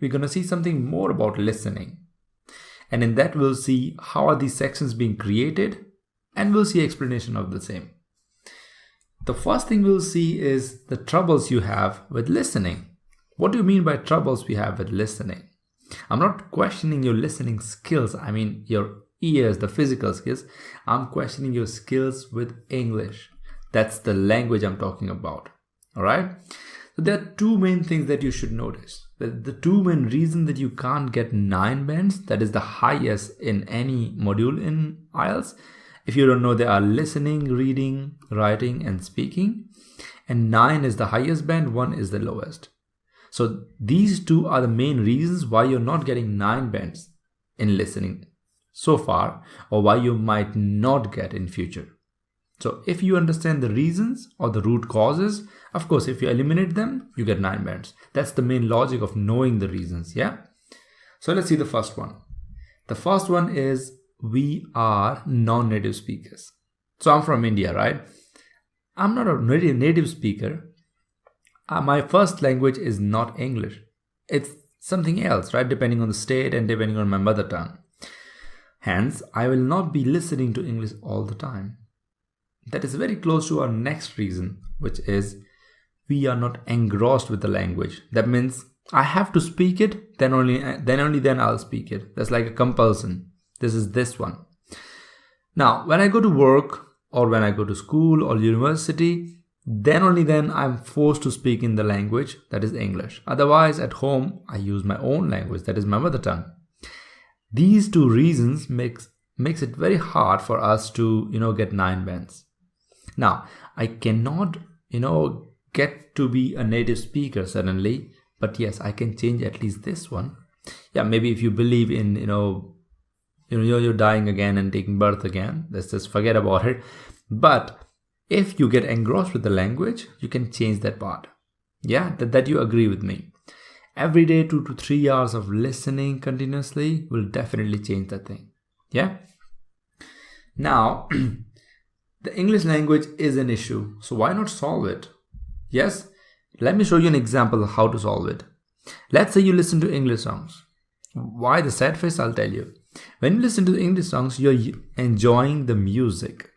we're going to see something more about listening. And in that, we'll see how are these sections being created, and we'll see explanation of the same. The first thing we'll see is the troubles you have with listening. What do you mean by troubles we have with listening? I'm not questioning your listening skills. I mean your ears, the physical skills. I'm questioning your skills with English. That's the language I'm talking about. All right. So there are two main things that you should notice. The two main reasons that you can't get 9 bands, that is the highest in any module in Ielts. If you don't know, there are listening, reading, writing, and speaking. And 9 is the highest band, 1 is the lowest. So these two are the main reasons why you're not getting 9 bands in listening so far, or why you might not get in future. So if you understand the reasons or the root causes, of course, if you eliminate them, you get 9 bands. That's the main logic of knowing the reasons, yeah? So let's see the first one. The first one is we are non-native speakers. So I'm from India, right? I'm not a native speaker. My first language is not English. It's something else, right? Depending on the state and depending on my mother tongue. Hence, I will not be listening to English all the time. That is very close to our next reason, which is we are not engrossed with the language. That means I have to speak it, then I'll speak it. That's like a compulsion. This is this one. Now, when I go to work or when I go to school or university, then I'm forced to speak in the language that is English. Otherwise, at home, I use my own language, that is my mother tongue. These two reasons makes it very hard for us to, get 9 bands. Now, I cannot, get to be a native speaker suddenly, but yes, I can change at least this one. Yeah, maybe if you believe in, you're dying again and taking birth again, let's just forget about it. But if you get engrossed with the language, you can change that part. Yeah, that you agree with me. Every day, 2 to 3 hours of listening continuously will definitely change that thing. Yeah. Now, the English language is an issue. So why not solve it? Yes. Let me show you an example of how to solve it. Let's say you listen to English songs. Why the sad face? I'll tell you. When you listen to the English songs, you're enjoying the music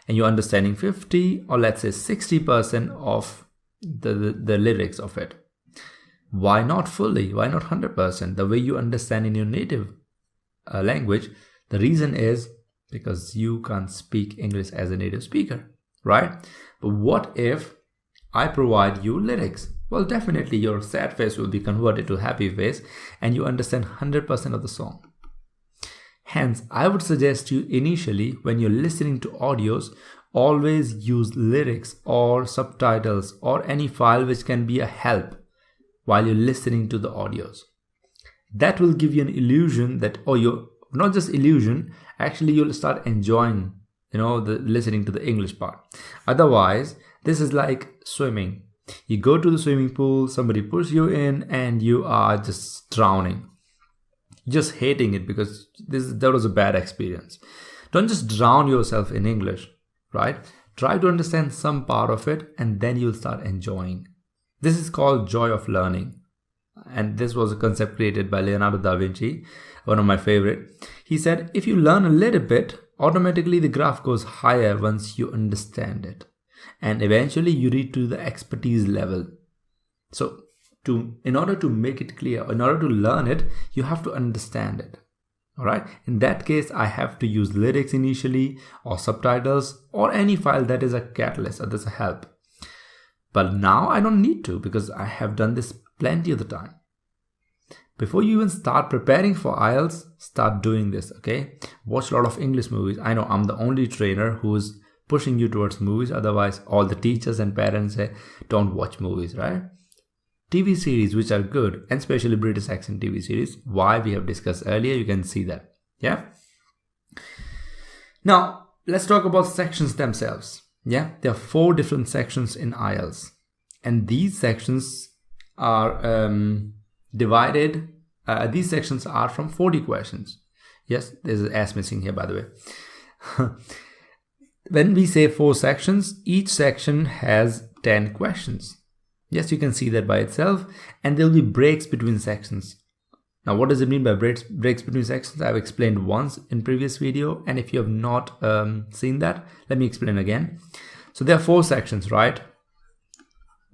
and you're understanding 50 or let's say 60% of the lyrics of it. Why not fully? Why not 100%? The way you understand in your native language. The reason is because you can't speak English as a native speaker, right? But what if I provide you lyrics? Well, definitely your sad face will be converted to happy face and you understand 100% of the song. Hence, I would suggest you initially when you're listening to audios, always use lyrics or subtitles or any file which can be a help while you're listening to the audios. That will give you an illusion that, not just illusion, actually you'll start enjoying, the listening to the English part. Otherwise, this is like swimming. You go to the swimming pool, somebody pushes you in and you are just drowning. Just hating it because that was a bad experience. Don't just drown yourself in English, right? Try to understand some part of it and then you'll start enjoying. This is called joy of learning. And this was a concept created by Leonardo da Vinci, one of my favorite. He said, if you learn a little bit, automatically the graph goes higher once you understand it. And eventually you reach to the expertise level. So in order to make it clear, in order to learn it, you have to understand it. All right. In that case, I have to use lyrics initially or subtitles or any file that is a catalyst or that's a help. But now I don't need to because I have done this plenty of the time. Before you even start preparing for Ielts, start doing this, okay? Watch a lot of English movies. I know I'm the only trainer who's pushing you towards movies. Otherwise, all the teachers and parents say, don't watch movies, right? TV series which are good, and especially British accent TV series, why we have discussed earlier, you can see that. Yeah. Now, let's talk about sections themselves. Yeah, there are 4 different sections in Ielts. And these sections are divided. These sections are from 40 questions. Yes, there's an S missing here, by the way. When we say 4 sections, each section has 10 questions. Yes, you can see that by itself, and there'll be breaks between sections. Now, what does it mean by breaks between sections? I've explained once in previous video, and if you have not seen that, let me explain again. So there are 4 sections, right?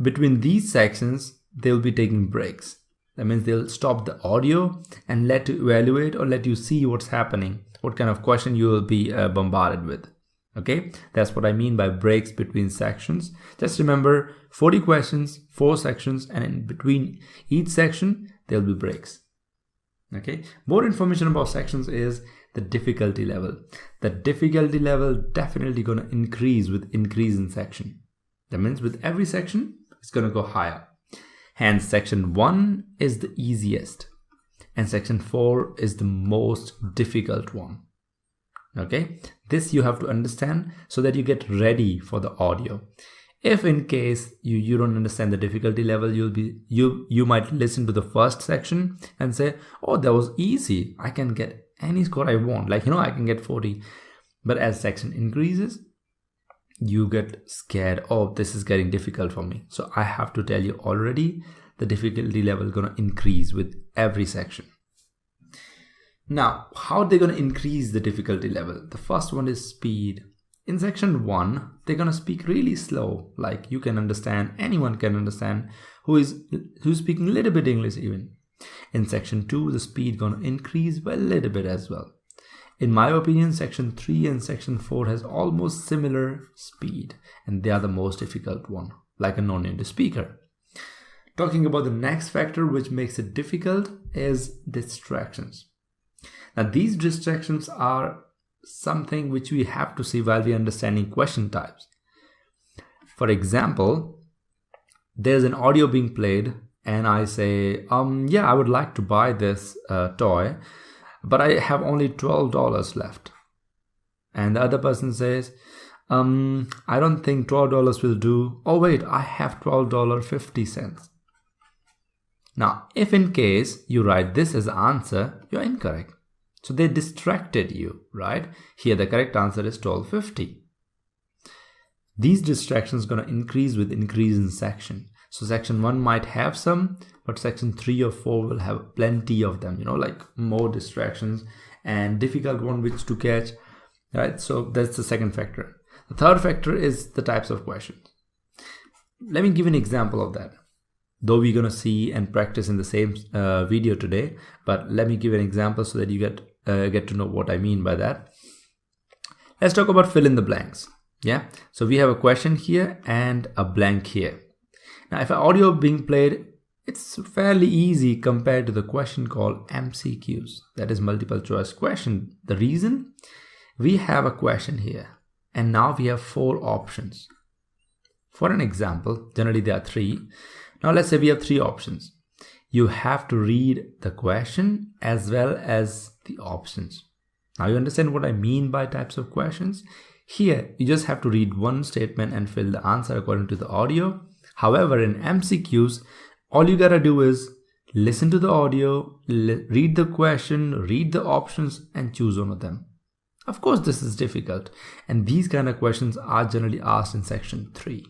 Between these sections, they'll be taking breaks. That means they'll stop the audio and let you evaluate or let you see what's happening, what kind of question you will be bombarded with. Okay, that's what I mean by breaks between sections. Just remember 40 questions, 4 sections, and in between each section, there'll be breaks. Okay, more information about sections is the difficulty level. The difficulty level definitely going to increase with increase in section. That means with every section, it's going to go higher. Hence, section 1 is the easiest, and section 4 is the most difficult one. Okay, this you have to understand so that you get ready for the audio. If in case you don't understand the difficulty level, you might listen to the first section and say, oh, that was easy, I can get any score I want, like, I can get 40. But as section increases, you get scared, oh, this is getting difficult for me. So I have to tell you already, the difficulty level is going to increase with every section. Now, how are they going to increase the difficulty level? The first one is speed. In section 1, they're going to speak really slow, like you can understand, anyone can understand who's speaking a little bit English even. In section 2, the speed going to increase by a little bit as well. In my opinion, section 3 and section 4 has almost similar speed, and they are the most difficult one, like a non-native speaker. Talking about the next factor which makes it difficult is distractions. Now, these distractions are something which we have to see while we're understanding question types. For example, there's an audio being played and I say, yeah, I would like to buy this toy, but I have only $12 left. And the other person says, I don't think $12 will do. Oh wait, I have $12.50. Now, if in case you write this as answer, you're incorrect. So they distracted you, right? Here the correct answer is $12.50. These distractions are going to increase with increase in section. So section 1 might have some, but section 3 or 4 will have plenty of them, like more distractions and difficult one which to catch, right? So that's the second factor. The third factor is the types of questions. Let me give an example of that. Though we're going to see and practice in the same video today, but let me give an example so that you get to know what I mean by that. Let's talk about fill in the blanks. Yeah, so we have a question here and a blank here. Now, if an audio being played, it's fairly easy compared to the question called MCQs, that is multiple choice question. The reason, we have a question here and now we have 4 options. For an example, generally there are 3. Now let's say we have 3 options. You have to read the question as well as the options. Now you understand what I mean by types of questions? Here, you just have to read one statement and fill the answer according to the audio. However, in MCQs, all you gotta do is listen to the audio, read the question, read the options, and choose one of them. Of course, this is difficult, and these kind of questions are generally asked in section 3.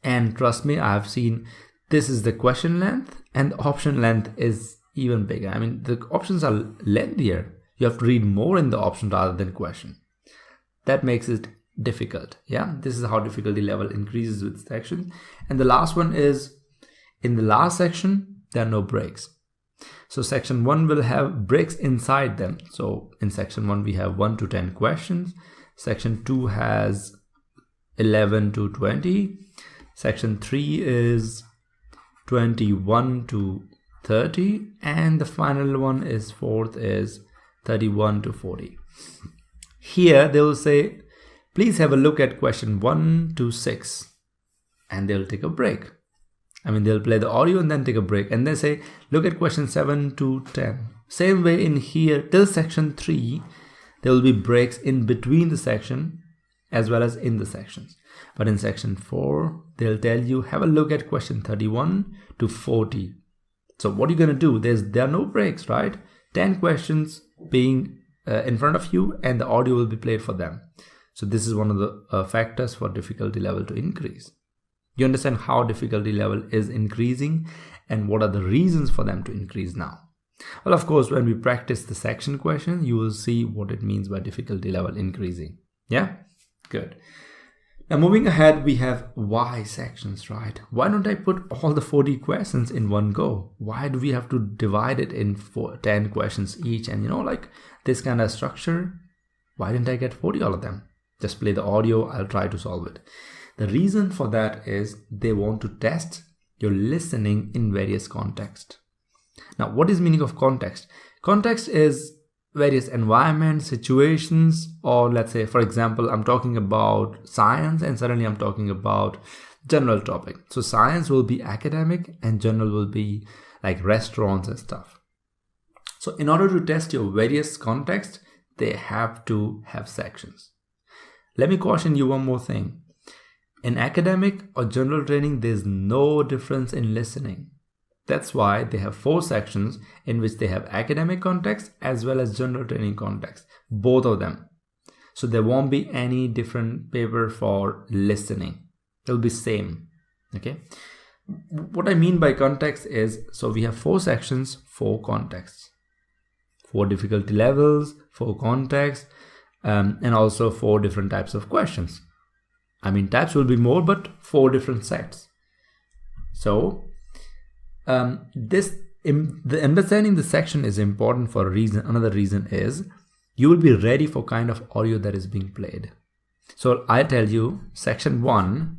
And trust me, I have seen this is the question length and the option length is even bigger. I mean, the options are lengthier. You have to read more in the option rather than question. That makes it difficult. Yeah, this is how difficulty level increases with sections. And the last one is, in the last section, there are no breaks. So section 1 will have breaks inside them. So in section 1, we have 1 to 10 questions. Section 2 has 11 to 20. Section 3 is 21 to 30. And the final one is 4th is 31 to 40. Here they will say, please have a look at question 1 to 6. And they'll take a break. I mean, they'll play the audio and then take a break. And they say, look at question 7 to 10. Same way in here, till section 3, there will be breaks in between the section as well as in the sections. But in section 4, they'll tell you, have a look at question 31 to 40. So what are you going to do? There are no breaks, right? 10 questions being in front of you and the audio will be played for them. So this is one of the factors for difficulty level to increase. You understand how difficulty level is increasing and what are the reasons for them to increase now. Well, of course, when we practice the section question, you will see what it means by difficulty level increasing. Yeah, good. Now moving ahead, we have why sections, right? Why don't I put all the 40 questions in one go? Why do we have to divide it in 10 questions each? And like this kind of structure, why didn't I get 40 all of them? Just play the audio, I'll try to solve it. The reason for that is they want to test your listening in various contexts. Now, what is meaning of context? Context is various environments, situations, or let's say, for example, I'm talking about science and suddenly I'm talking about general topic. So science will be academic and general will be like restaurants and stuff. So in order to test your various contexts, they have to have sections. Let me caution you one more thing. In academic or general training, there's no difference in listening. That's why they have 4 sections in which they have academic context as well as general training context, both of them. So there won't be any different paper for listening. It'll be same. Okay. What I mean by context is, so we have 4 sections, 4 contexts, 4 difficulty levels, 4 contexts, and also 4 different types of questions. I mean, types will be more, but 4 different sets. So the understanding the section is important for a reason. Another reason is you will be ready for kind of audio that is being played. So I tell you, section 1,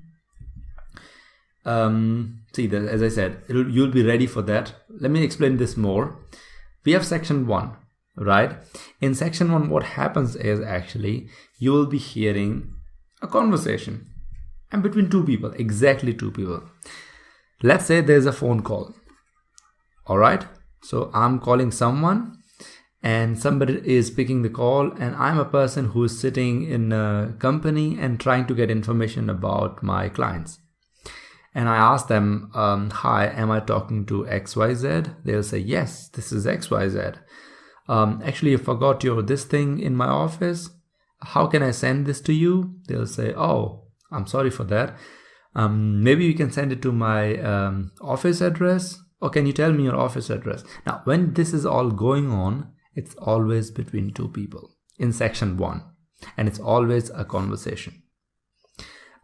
as I said, you'll be ready for that. Let me explain this more. We have section 1, right? In section 1, what happens is actually you will be hearing a conversation and between 2 people, exactly 2 people. Let's say there's a phone call. All right. So I'm calling someone and somebody is picking the call, and I'm a person who is sitting in a company and trying to get information about my clients. And I ask them, hi, am I talking to XYZ? They'll say, yes, this is XYZ. Actually, I forgot this thing in my office. How can I send this to you? They'll say, oh, I'm sorry for that. Maybe you can send it to my office address, or can you tell me your office address? Now, when this is all going on, it's always between 2 people in section 1, and it's always a conversation.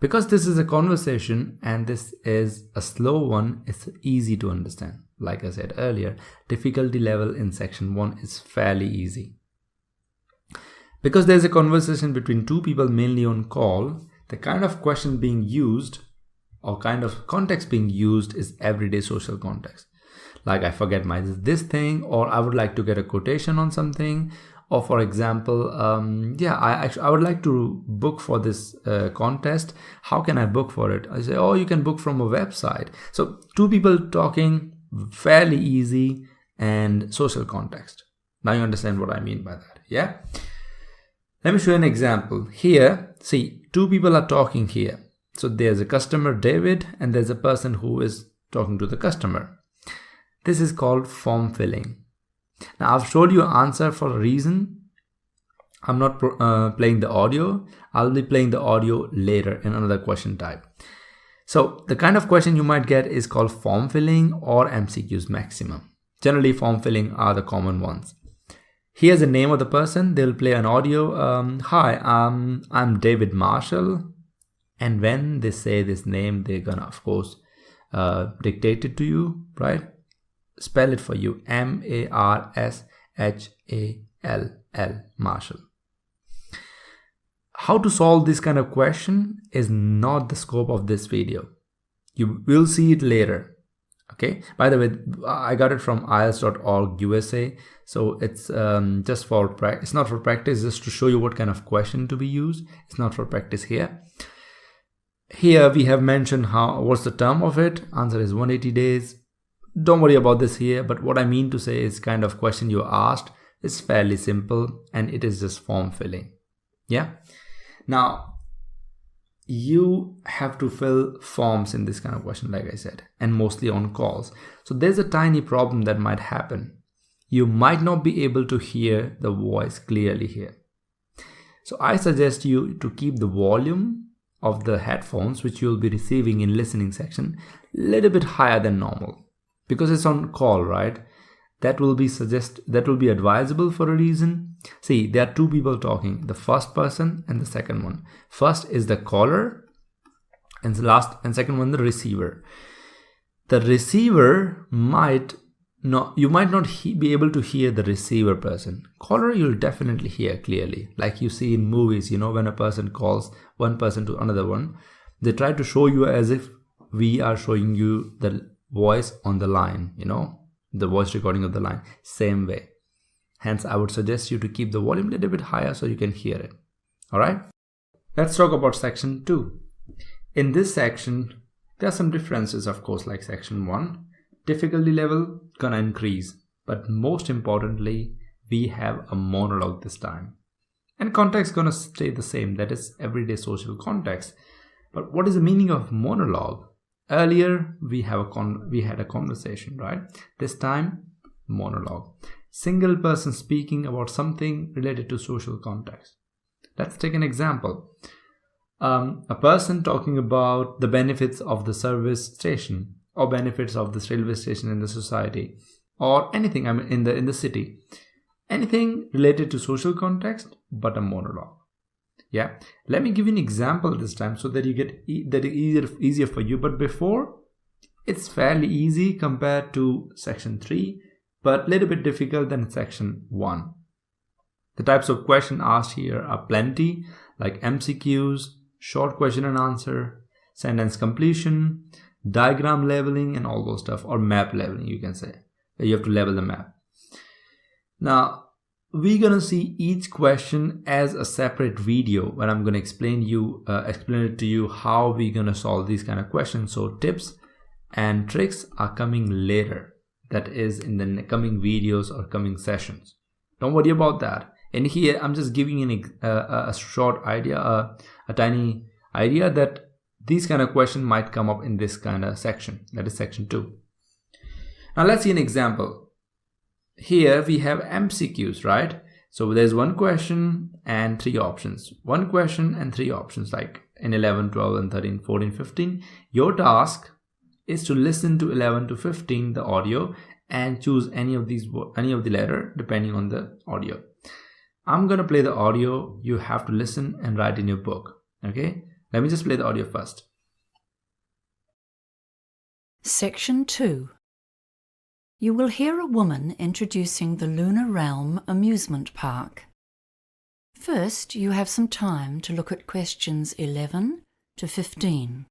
Because this is a conversation and this is a slow one, it's easy to understand. Like I said earlier, difficulty level in section 1 is fairly easy. Because there's a conversation between 2 people mainly on call, the kind of question being used or kind of context being used is everyday social context. Like, I forget this thing, or I would like to get a quotation on something, or for example, I would like to book for this contest. How can I book for it? I say, oh, you can book from a website. So 2 people talking, fairly easy, and social context. Now you understand what I mean by that, yeah? Let me show you an example. Here, see, 2 people are talking here. So there's a customer, David, and there's a person who is talking to the customer. This is called form filling. Now, I've showed you an answer for a reason. I'm not playing the audio. I'll be playing the audio later in another question type. So the kind of question you might get is called form filling or MCQs maximum. Generally, form filling are the common ones. Here's the name of the person. They'll play an audio. Hi, I'm David Marshall. And when they say this name, they're gonna, of course, dictate it to you, right? Spell it for you. Marshall, Marshall. How to solve this kind of question is not the scope of this video. You will see it later. Okay. By the way, I got it from Ielts.org USA. So it's just for practice. It's not for practice, just to show you what kind of question to be used. It's not for practice here. Here we have mentioned what's the term of it. Answer is 180 days. Don't worry about this here, but what I mean to say is kind of question you asked is fairly simple and it is just form filling. Yeah. Now you have to fill forms in this kind of question, like I said, and mostly on calls. So there's a tiny problem that might happen. You might not be able to hear the voice clearly here. So I suggest you to keep the volume of the headphones which you'll be receiving in listening section a little bit higher than normal, because it's on call, right? That will be advisable for a reason. See, there are two people talking, the first person and the second one. First is the caller, and second one the receiver. The receiver you might not be able to hear the receiver person. Caller, you'll definitely hear clearly, like you see in movies. When a person calls one person to another one, they try to show you as if we are showing you the voice on the line, the voice recording of the line, same way. Hence, I would suggest you to keep the volume a little bit higher so you can hear it. All right, let's talk about section 2. In this section, there are some differences, of course, like section 1. Difficulty level gonna increase, but most importantly, we have a monologue this time. And context gonna stay the same, that is everyday social context. But what is the meaning of monologue? Earlier, we had a conversation, right? This time, monologue. Single person speaking about something related to social context. Let's take an example. A person talking about the benefits of the service station, or benefits of this railway station in the society, or anything in the city. Anything related to social context, but a monologue. Yeah, let me give you an example this time so that you get that easier for you. But before, it's fairly easy compared to section 3, but a little bit difficult than section 1. The types of questions asked here are plenty, like MCQs, short question and answer, sentence completion, diagram leveling, and all those stuff, or map leveling, you can say. You have to level the map. Now, we're gonna see each question as a separate video where I'm gonna explain it to you how we're gonna solve these kind of questions. So tips and tricks are coming later. That is in the coming videos or coming sessions. Don't worry about that. And here I'm just giving you a short idea, a tiny idea that these kind of questions might come up in this kind of section, that is section 2. Now let's see an example. Here we have MCQs, right? So there's one question and 3 options. One question and 3 options, like in 11, 12, and 13, 14, 15. Your task is to listen to 11 to 15, the audio, and choose any of the letter depending on the audio. I'm gonna play the audio. You have to listen and write in your book. Okay? Let me just play the audio first. Section 2. You will hear a woman introducing the Lunar Realm amusement park. First, you have some time to look at questions 11 to 15.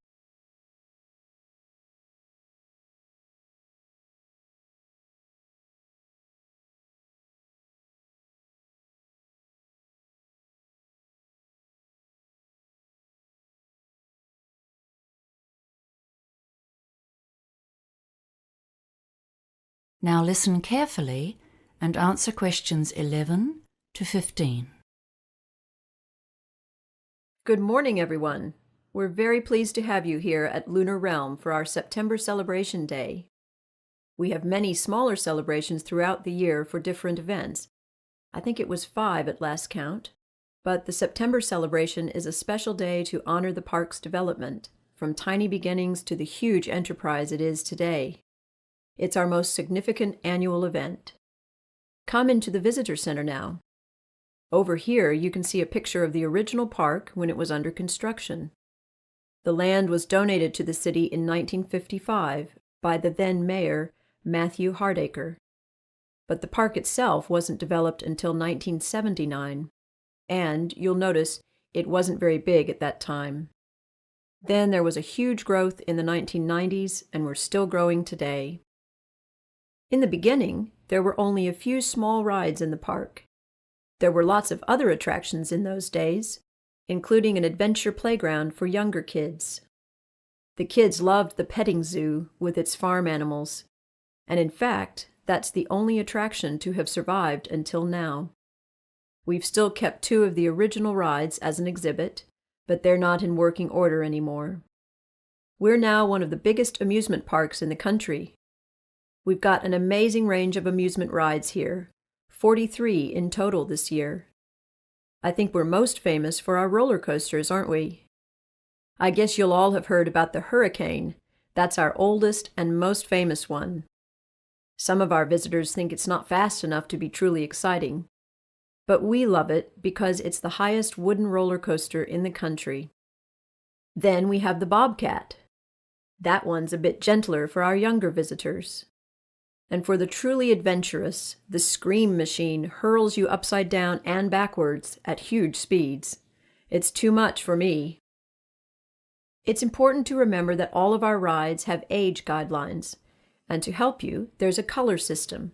Now listen carefully and answer questions 11 to 15. Good morning, everyone. We're very pleased to have you here at Lunar Realm for our September Celebration Day. We have many smaller celebrations throughout the year for different events. I think it was 5 at last count. But the September celebration is a special day to honor the park's development, from tiny beginnings to the huge enterprise it is today. It's our most significant annual event. Come into the visitor center now. Over here, you can see a picture of the original park when it was under construction. The land was donated to the city in 1955 by the then mayor, Matthew Hardacre. But the park itself wasn't developed until 1979, and you'll notice it wasn't very big at that time. Then there was a huge growth in the 1990s, and we're still growing today. In the beginning, there were only a few small rides in the park. There were lots of other attractions in those days, including an adventure playground for younger kids. The kids loved the petting zoo with its farm animals, and in fact, that's the only attraction to have survived until now. We've still kept 2 of the original rides as an exhibit, but they're not in working order anymore. We're now one of the biggest amusement parks in the country. We've got an amazing range of amusement rides here, 43 in total this year. I think we're most famous for our roller coasters, aren't we? I guess you'll all have heard about the hurricane. That's our oldest and most famous one. Some of our visitors think it's not fast enough to be truly exciting, but we love it because it's the highest wooden roller coaster in the country. Then we have the Bobcat. That one's a bit gentler for our younger visitors. And for the truly adventurous, the Scream Machine hurls you upside down and backwards at huge speeds. It's too much for me. It's important to remember that all of our rides have age guidelines, and to help you, there's a color system.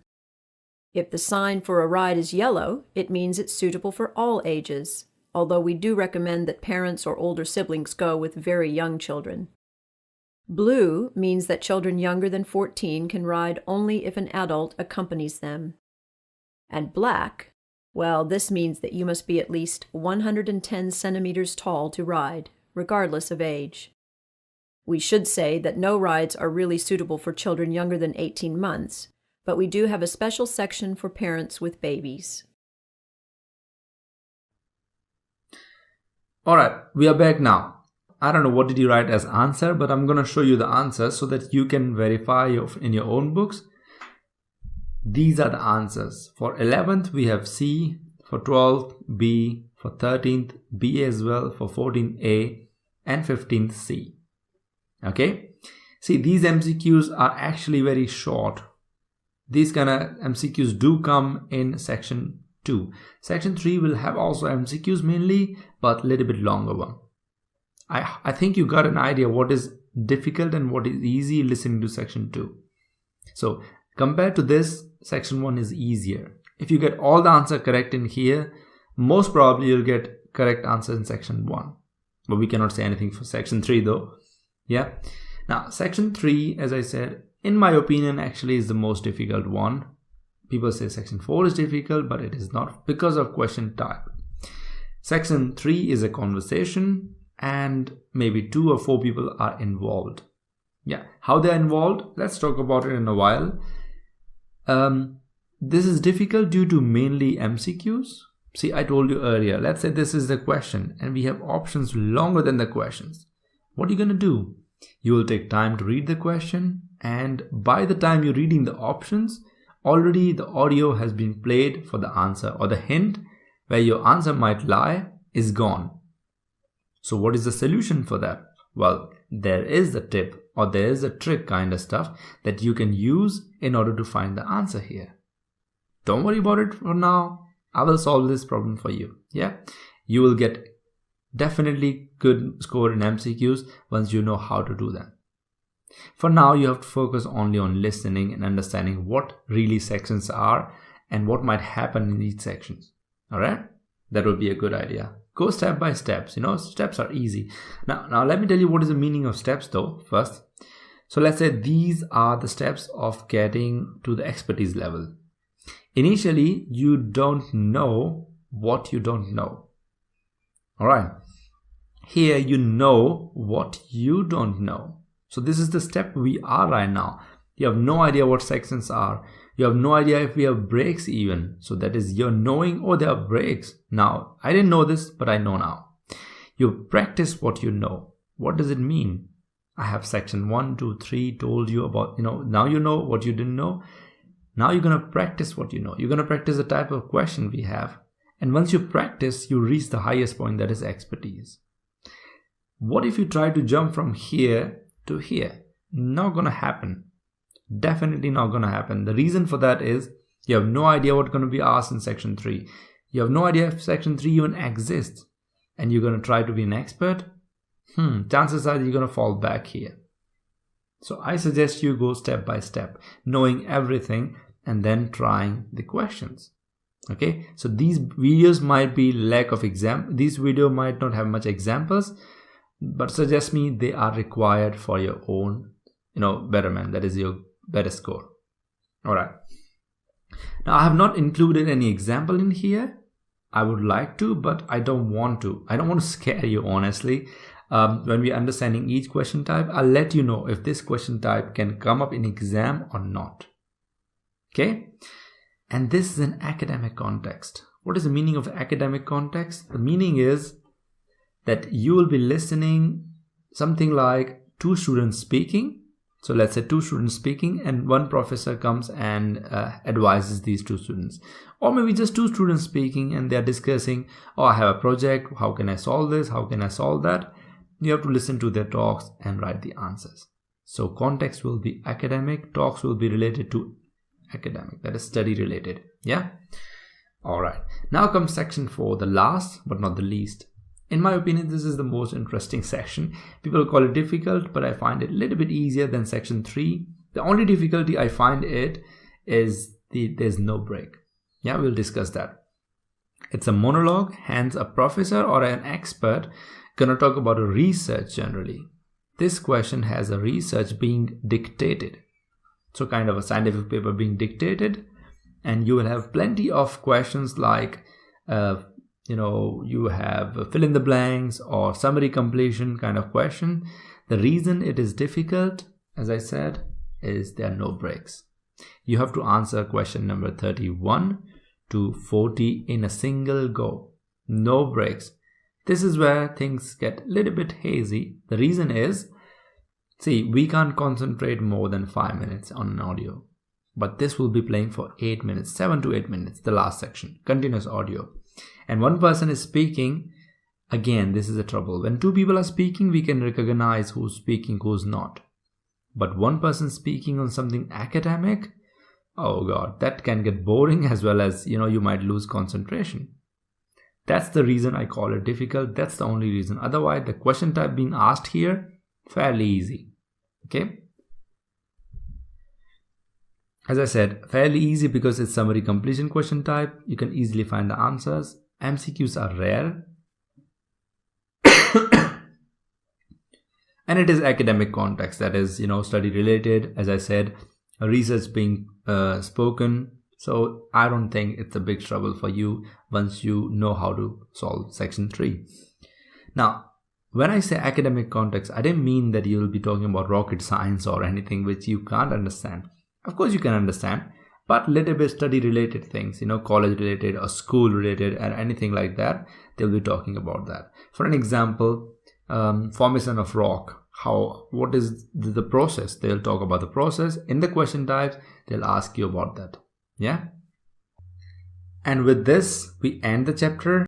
If the sign for a ride is yellow, it means it's suitable for all ages, although we do recommend that parents or older siblings go with very young children. Blue means that children younger than 14 can ride only if an adult accompanies them. And black, well, this means that you must be at least 110 centimeters tall to ride, regardless of age. We should say that no rides are really suitable for children younger than 18 months, but we do have a special section for parents with babies. Alright, we are back now. I don't know what did you write as answer, but I'm going to show you the answer so that you can verify in your own books. These are the answers. For 11th, we have C. For 12th, B. For 13th, B as well. For 14th, A. And 15th, C. Okay? See, these MCQs are actually very short. These kind of MCQs do come in section 2. Section 3 will have also MCQs mainly, but a little bit longer one. I think you got an idea what is difficult and what is easy listening to section 2. So compared to this, section 1 is easier. If you get all the answer correct in here, most probably you'll get correct answer in section 1. But we cannot say anything for section 3 though. Yeah. Now section 3, as I said, in my opinion, actually is the most difficult one. People say section 4 is difficult, but it is not because of question type. Section 3 is a conversation and maybe 2 or 4 people are involved. Yeah, how they are involved, let's talk about it in a while. This is difficult due to mainly MCQs. See, I told you earlier, let's say this is the question and we have options longer than the questions. What are you going to do? You will take time to read the question, and by the time you're reading the options, already the audio has been played for the answer, or the hint where your answer might lie is gone. So what is the solution for that? Well, there is a tip or there is a trick kind of stuff that you can use in order to find the answer here. Don't worry about it for now. I will solve this problem for you. Yeah, you will get definitely good score in MCQs once you know how to do them. For now, you have to focus only on listening and understanding what really sections are and what might happen in each sections. All right, that would be a good idea. Go step by steps. Steps are easy. Now let me tell you what is the meaning of steps though first. So let's say these are the steps of getting to the expertise level. Initially, you don't know what you don't know. All right. Here you know what you don't know. So this is the step we are right now. You have no idea what sections are. You have no idea if we have breaks even. So that is your knowing, oh, there are breaks. Now, I didn't know this, but I know now. You practice what you know. What does it mean? I have section 1, 2, 3 told you about, now you know what you didn't know. Now you're going to practice what you know. You're going to practice the type of question we have. And once you practice, you reach the highest point, that is expertise. What if you try to jump from here to here? Not going to happen. Definitely not going to happen. The reason for that is you have no idea what's going to be asked in section 3. You have no idea if section 3 even exists. And you're going to try to be an expert. Chances are you're going to fall back here. So I suggest you go step by step, knowing everything and then trying the questions. Okay, so these videos might be lack of these videos might not have much examples, but suggest me they are required for your own, betterment. That is your better score. All right. Now I have not included any example in here. I would like to, but I don't want to. I don't want to scare you, honestly. When we're understanding each question type, I'll let you know if this question type can come up in exam or not. Okay. And this is an academic context. What is the meaning of academic context? The meaning is that you will be listening something like two students speaking. So let's say two students speaking and one professor comes and advises these two students. Or maybe just two students speaking and they're discussing, oh, I have a project, how can I solve this, how can I solve that? You have to listen to their talks and write the answers. So context will be academic, talks will be related to academic, that is study related. Yeah. All right. Now comes section 4, the last but not the least. In my opinion, this is the most interesting section. People call it difficult, but I find it a little bit easier than section 3. The only difficulty I find it is there's no break. Yeah, we'll discuss that. It's a monologue, hence a professor or an expert gonna talk about a research generally. This question has a research being dictated. So kind of a scientific paper being dictated, and you will have plenty of questions like, you have fill in the blanks or summary completion kind of question. The reason it is difficult, as I said, is there are no breaks. You have to answer question number 31 to 40 in a single go. No breaks. This is where things get a little bit hazy. The reason is, see, we can't concentrate more than 5 minutes on an audio. But this will be playing for 8 minutes, 7 to 8 minutes, the last section, continuous audio. And one person is speaking. Again, this is a trouble. When two people are speaking, we can recognize who's speaking, who's not. But one person speaking on something academic, oh God, that can get boring as well as, you might lose concentration. That's the reason I call it difficult. That's the only reason. Otherwise, the question type being asked here, fairly easy. Okay. As I said, fairly easy because it's summary completion question type. You can easily find the answers. MCQs are rare. And it is academic context, that is, study related. As I said, research being spoken. So I don't think it's a big trouble for you once you know how to solve section 3. Now, when I say academic context, I didn't mean that you will be talking about rocket science or anything which you can't understand. Of course you can understand, but little bit study related things, college related or school related or anything like that, they'll be talking about that. For an example, formation of rock, what is the process? They'll talk about the process. In the question types, they'll ask you about that. Yeah. And with this, we end the chapter.